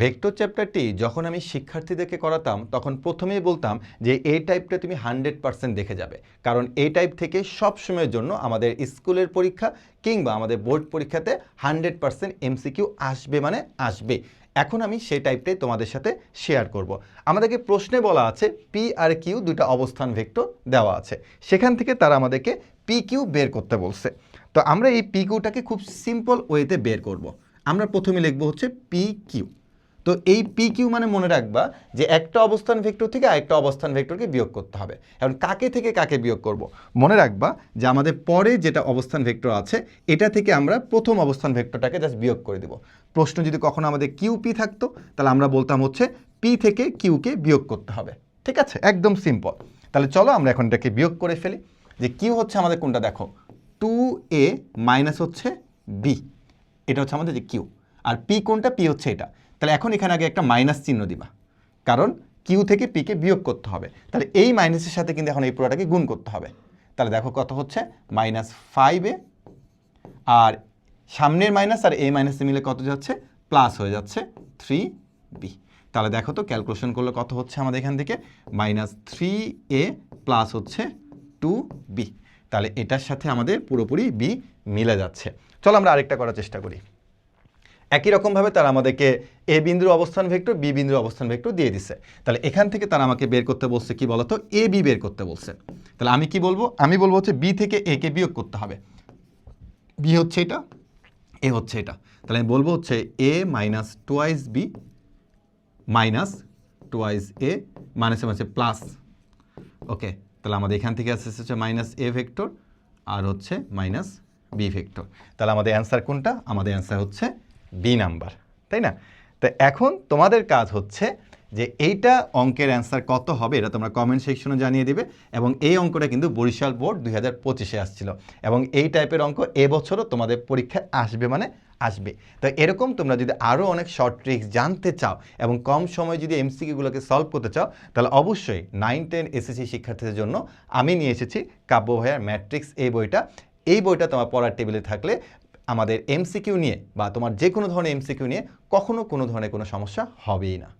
Vector চ্যাপ্টারটি যখন আমি শিক্ষার্থীদেরকে করাতাম তখন প্রথমেই বলতাম যে এই টাইপটা তুমি 100% দেখে যাবে, কারণ এই টাইপ থেকে সব সময়ের জন্য আমাদের স্কুলের পরীক্ষা কিংবা আমাদের বোর্ড পরীক্ষাতে 100% এমসিকিউ আসবে মানে আসবে। এখন আমি সেই টাইপটাই তোমাদের সাথে শেয়ার করব। আমাদেরকে প্রশ্নে বলা আছে পি আর কিউ দুটো অবস্থান ভেক্টর দেওয়া আছে, সেখান থেকে তারা আমাদেরকে পি কিউ বের করতে বলছে। তো আমরা এই পি কিউটাকে খুব সিম্পল ওয়েতে বের করব। আমরা প্রথমে লিখবো হচ্ছে পি কিউ। তো এই পি কিউ মানে মনে রাখবা যে একটা অবস্থান ভেক্টর থেকে আরেকটা অবস্থান ভেক্টরকে বিয়োগ করতে হবে। এখন কাকে থেকে কাকে বিয়োগ করব? মনে রাখবা যে আমাদের পরে যেটা অবস্থান ভেক্টর আছে এটা থেকে আমরা প্রথম অবস্থান ভেক্টরটাকে জাস্ট বিয়োগ করে দেব। প্রশ্ন যদি কখনো আমাদের কিউ পি থাকতো তাহলে আমরা বলতাম হচ্ছে পি থেকে কিউকে বিয়োগ করতে হবে। ঠিক আছে, একদম সিম্পল। তাহলে চলো আমরা এখন এটাকে বিয়োগ করে ফেলি। যে কিউ হচ্ছে আমাদের কোনটা দেখো, 2a মাইনাস হচ্ছে বি, এটা হচ্ছে আমাদের যে কিউ। আর পি কোনটা? পি হচ্ছে এটা। তাহলে এখন এখানে আগে একটা মাইনাস চিহ্ন দিবা, কারণ কিউ থেকে পিকে বিয়োগ করতে হবে। তাহলে এই মাইনাসের সাথে কিন্তু এখন এই পুরোটাকে গুণ করতে হবে। তাহলে দেখো কত হচ্ছে, -5a, আর সামনের মাইনাস আর এই মাইনাসে মিলে কত যাচ্ছে, প্লাস হয়ে যাচ্ছে 3b। তাহলে দেখো তো ক্যালকুলেশন করলে কত হচ্ছে আমাদের এখান থেকে, -3a প্লাস হচ্ছে 2b। তাহলে এটার সাথে আমাদের পুরোপুরি বি মিলে যাচ্ছে। চলো আমরা আরেকটা করার চেষ্টা করি। একই রকমভাবে তারা আমাদেরকে এ বিন্দুর অবস্থান ভেক্টর, বি বিন্দুর অবস্থান ভেক্টর দিয়ে দিছে। তাহলে এখান থেকে তারা আমাকে বের করতে বলছে কি বলতো, এ বি বের করতে বলছে। তাহলে আমি কি বলবো? আমি বলবো হচ্ছে বি থেকে এ কে বিয়োগ করতে হবে। বি হচ্ছে এটা, এ হচ্ছে এটা। তাহলে আমি বলবো হচ্ছে A minus twice B minus twice A মাইনাসে মাইনাসে প্লাস। ওকে, তাহলে আমাদের এখান থেকে আসছে হচ্ছে মাইনাস এ ভেক্টর আর হচ্ছে মাইনাস বি ভেক্টর। তাহলে আমাদের অ্যান্সার কোনটা? আমাদের অ্যান্সার হচ্ছে বি নাম্বার, তাই না? তো এখন তোমাদের কাজ হচ্ছে যে এইটা অঙ্কের অ্যান্সার কত হবে এটা তোমরা কমেন্ট সেকশনে জানিয়ে দেবে। এবং এই অঙ্কটা কিন্তু বরিশাল বোর্ড 2025-এ আসছিল, এবং এই টাইপের অঙ্ক এবছরও তোমাদের পরীক্ষায় আসবে মানে আসবে। তো এরকম তোমরা যদি আরও অনেক শর্ট ট্রিক্স জানতে চাও এবং কম সময়ে যদি এমসিকিউগুলোকে সলভ করতে চাও, তাহলে অবশ্যই 9-10 এসএসসি শিক্ষার্থীদের জন্য আমি নিয়ে এসেছি কাব্য ভাইয়ার ম্যাট্রিক্স এই বইটা। এই বইটা তোমার পড়ার টেবিলে থাকলে আমাদের এমসিকিউ নিয়ে বা তোমার যে কোনো ধরনের এমসিকিউ নিয়ে কখনো কোনো ধরনের কোনো সমস্যা হবেই না।